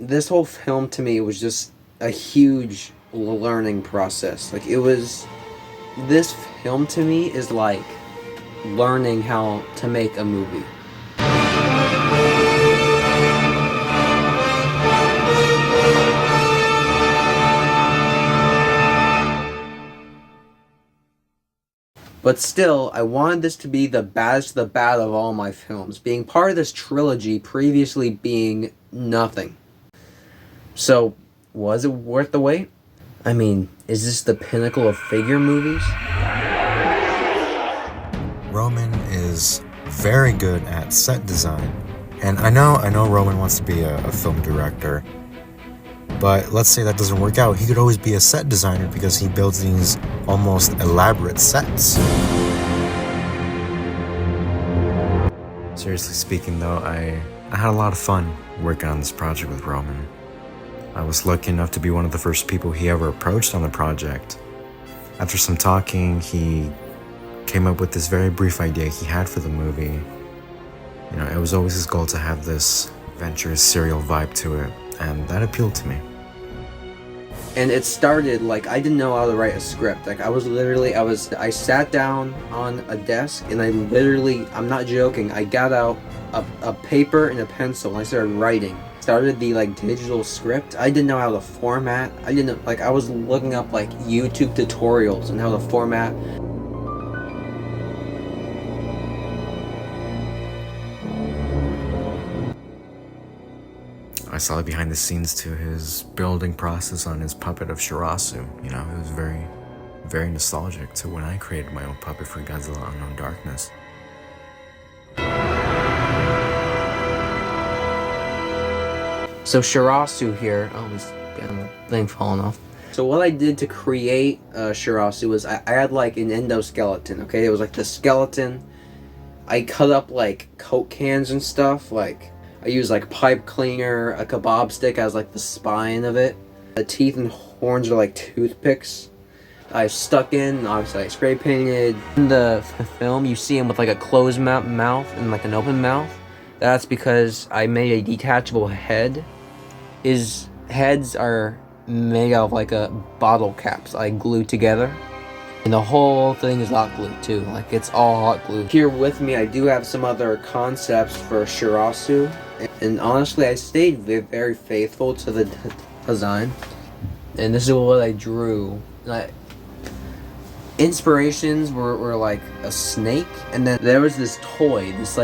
This whole film to me was just a huge learning process. This film to me is like learning how to make a movie. But still, I wanted this to be the baddest of the bad of all my films, being part of this trilogy previously being nothing. So, was it worth the wait? I mean, is this the pinnacle of figure movies? Roman is very good at set design. And I know Roman wants to be a film director. But let's say that doesn't work out. He could always be a set designer because he builds these almost elaborate sets. Seriously speaking though, I had a lot of fun working on this project with Roman. I was lucky enough to be one of the first people he ever approached on the project. After some talking, he came up with this very brief idea he had for the movie. You know, it was always his goal to have this adventurous serial vibe to it, and that appealed to me. And it started like I didn't know how to write a script. I sat down on a desk and I'm not joking, I got out a paper and a pencil and I started writing. Started the digital script. I didn't know how to format. I was looking up YouTube tutorials on how to format. I saw behind the scenes to his building process on his puppet of Shurasu. You know, it was very, very nostalgic to when I created my own puppet for Godzilla Unknown Darkness. So Shurasu here, this damn thing falling off. So what I did to create Shurasu was I had an endoskeleton, okay? It was the skeleton. I cut up Coke cans and stuff, I used pipe cleaner, a kebab stick as the spine of it. The teeth and horns are toothpicks. I stuck in, obviously I spray painted. In the film you see him with a closed mouth and an open mouth. That's because I made a detachable head. His heads are made out of a bottle caps I glued together. And the whole thing is hot glue too, it's all hot glue. Here with me I do have some other concepts for Shurasu. And honestly, I stayed very faithful to the design. And this is what I drew. Inspirations were a snake, and then there was this toy, this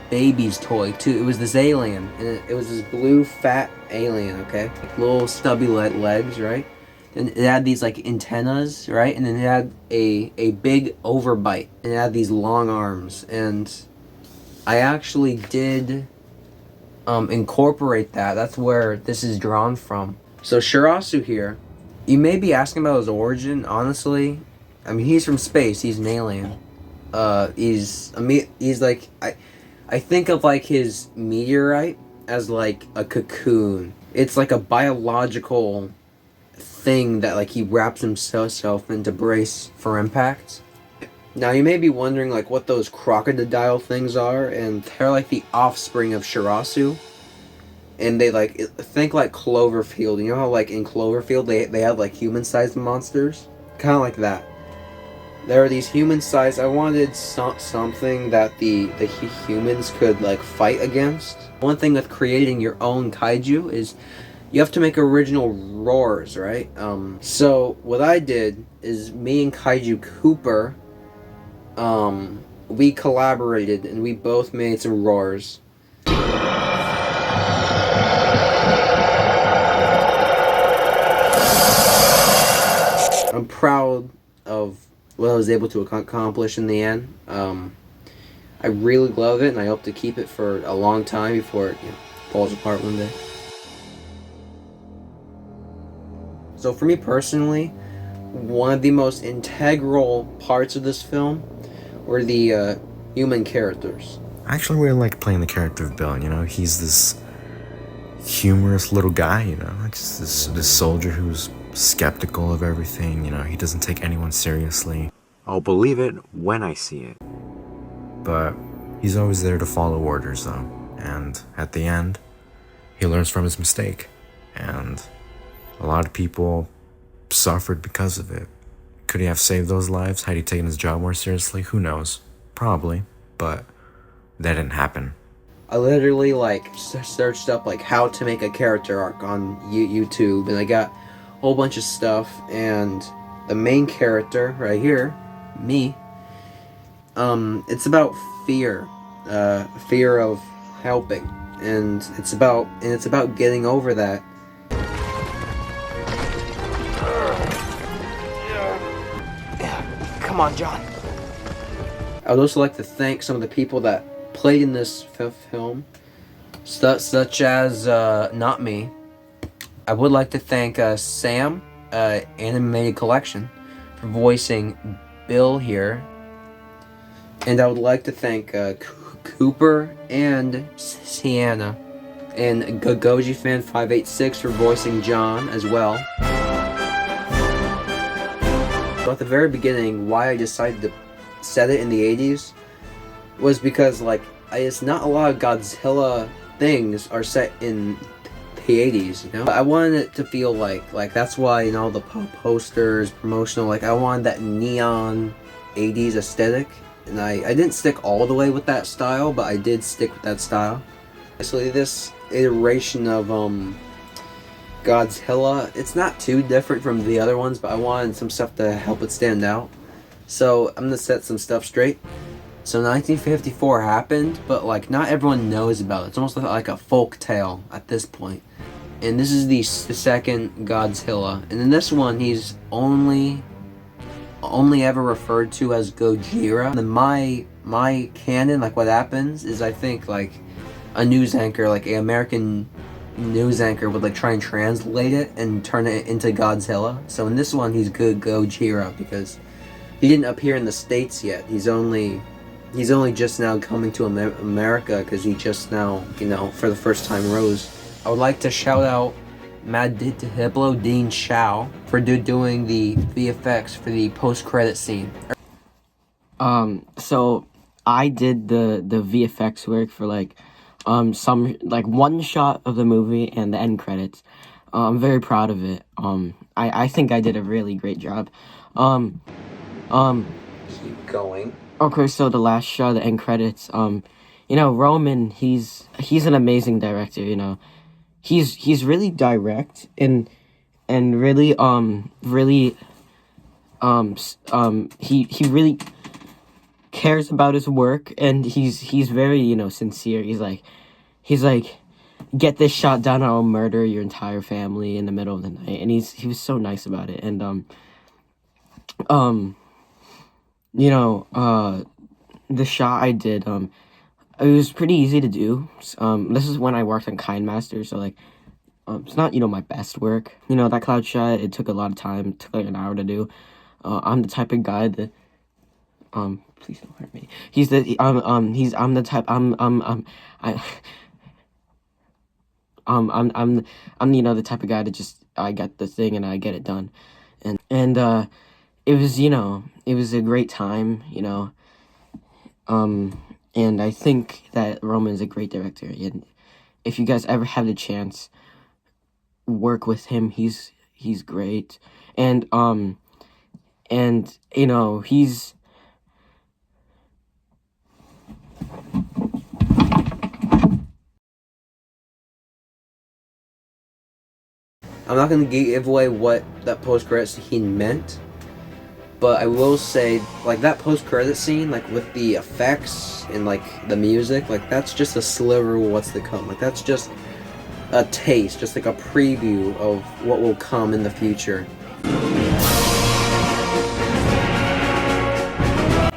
baby's toy too. It was this alien, and it was this blue fat alien, okay? Little stubby legs, right? And it had these antennas, right? And then it had a big overbite, and it had these long arms. And I actually did incorporate that. That's where this is drawn from. So Shurasu here, you may be asking about his origin. Honestly, I mean, he's from space. He's an alien. He's I think of his meteorite as a cocoon. It's a biological thing that he wraps himself in to brace for impact. Now you may be wondering what those crocodile things are, and they're the offspring of Shurasu. And they think Cloverfield. You know how in Cloverfield they have human-sized monsters? Kinda like that. There are these human-sized. I wanted something that the humans could fight against. One thing with creating your own kaiju is you have to make original roars, right? So what I did is me and Kaiju Cooper, we collaborated and we both made some roars. I'm proud of what I was able to accomplish in the end. I really love it, and I hope to keep it for a long time before it falls apart one day. So for me personally, one of the most integral parts of this film were the human characters. I actually really like playing the character of Bill. You know, he's this humorous little guy, you know, just this soldier who's skeptical of everything. You know, he doesn't take anyone seriously. I'll believe it when I see it. But he's always there to follow orders though, and at the end, he learns from his mistake. and a lot of people suffered because of it. Could he have saved those lives had he taken his job more seriously? Who knows? Probably, but that didn't happen. I literally searched up how to make a character arc on YouTube, and I got a whole bunch of stuff. And the main character right here, me, it's about fear, fear of helping, and it's about getting over that. Come on, John. I would also like to thank some of the people that played in this film, such as not me. I would like to thank Sam, Animated Collection, for voicing Bill here, and I would like to thank Cooper and Sienna, and Goji Fan 586 for voicing John as well. So at the very beginning, why I decided to set it in the 80s was because it's not a lot of Godzilla things are set in the 80s, you know? I wanted it to feel like that's why, you know, the posters, promotional, I wanted that neon 80s aesthetic, and I didn't stick all the way with that style, but I did stick with that style. So this iteration of Godzilla, it's not too different from the other ones, but I wanted some stuff to help it stand out. So I'm gonna set some stuff straight. So 1954 happened, but not everyone knows about it. It's almost like a folk tale at this point. And this is the second Godzilla. And in this one, he's only ever referred to as Gojira. And my canon, what happens is I think a news anchor, a American news anchor would try and translate it and turn it into Godzilla. So in this one, he's Gojira because he didn't appear in the States yet. He's only just now coming to America because he just now, you know, for the first time rose. I would like to shout out Mad Diplo Dean Chow for doing the VFX for the post-credit scene. So I did the VFX work for some one shot of the movie and the end credits. I'm very proud of it. I think I did a really great job. Keep going. Okay, so the last shot, the end credits. You know, Roman, he's an amazing director. You know, he's really direct and really he really cares about his work, and he's very, you know, sincere. He's like, get this shot done, or I'll murder your entire family in the middle of the night. And he was so nice about it. And you know, the shot I did, it was pretty easy to do. This is when I worked on KindMaster, so it's not, you know, my best work. You know, that cloud shot, it took a lot of time. It took an hour to do. I'm the type of guy that please don't hurt me. I'm the type, I'm you know, the type of guy that just, I get the thing and I get it done. And it was, you know, it was a great time, you know. And I think that Roman's a great director, and if you guys ever have the chance, work with him. He's great. And you know, he's I'm not going to give away what that post-credit scene meant, but I will say, that post-credit scene, with the effects and, the music, that's just a sliver of what's to come. That's just a taste, just a preview of what will come in the future.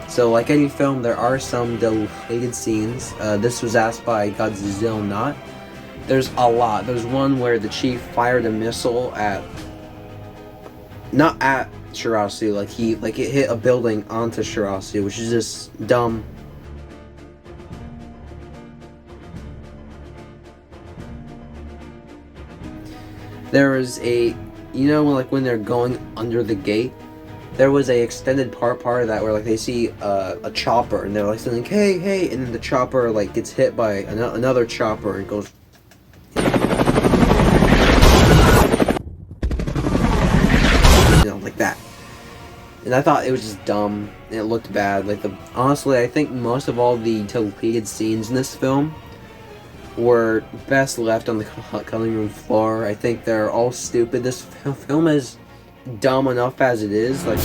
So, like any film, there are some deleted scenes. This was asked by Godzilla Not. There's a lot. There's one where the chief fired a missile not at Shurasu, it hit a building onto Shurasu, which is just dumb. There was you know, when they're going under the gate, there was a extended part of that where they see a chopper and they're saying, hey, and then the chopper gets hit by another chopper and goes. And I thought it was just dumb, and it looked bad. Like, honestly, I think most of all the deleted scenes in this film were best left on the cutting room floor. I think they're all stupid. This film is dumb enough as it is. Like,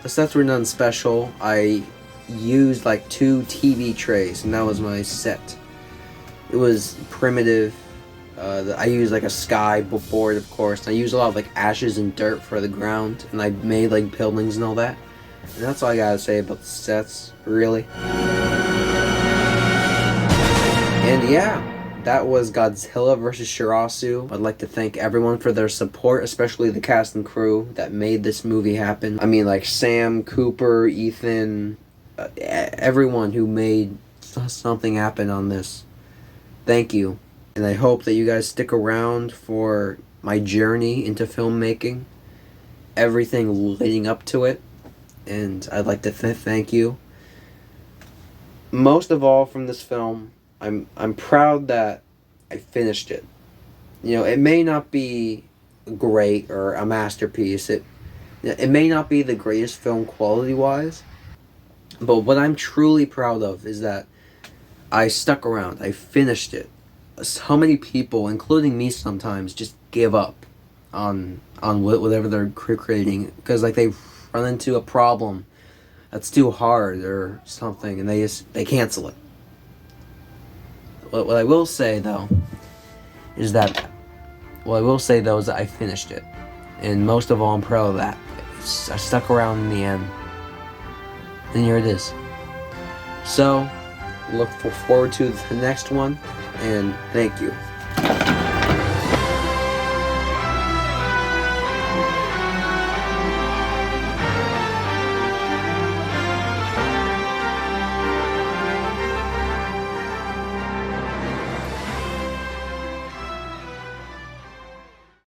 the sets were none special. I used like 2 TV trays, and that was my set. It was primitive. I used like a sky board, of course. I used a lot of like ashes and dirt for the ground, and I made like buildings and all that. And that's all I gotta say about the sets, really. And yeah, that was Godzilla vs. Shurasu. I'd like to thank everyone for their support, especially the cast and crew that made this movie happen. I mean, like Sam, Cooper, Ethan, everyone who made something happen on this. Thank you. And I hope that you guys stick around for my journey into filmmaking, everything leading up to it. And I'd like to thank you. Most of all from this film, I'm proud that I finished it. You know, it may not be great or a masterpiece. It may not be the greatest film quality-wise, but what I'm truly proud of is that I stuck around. I finished it. So many people, including me sometimes, just give up on whatever they're creating because like they run into a problem that's too hard or something, and they cancel it. What I will say though is that I finished it, and most of all, I'm proud of that. I stuck around in the end, and here it is. So, look forward to the next one, and thank you.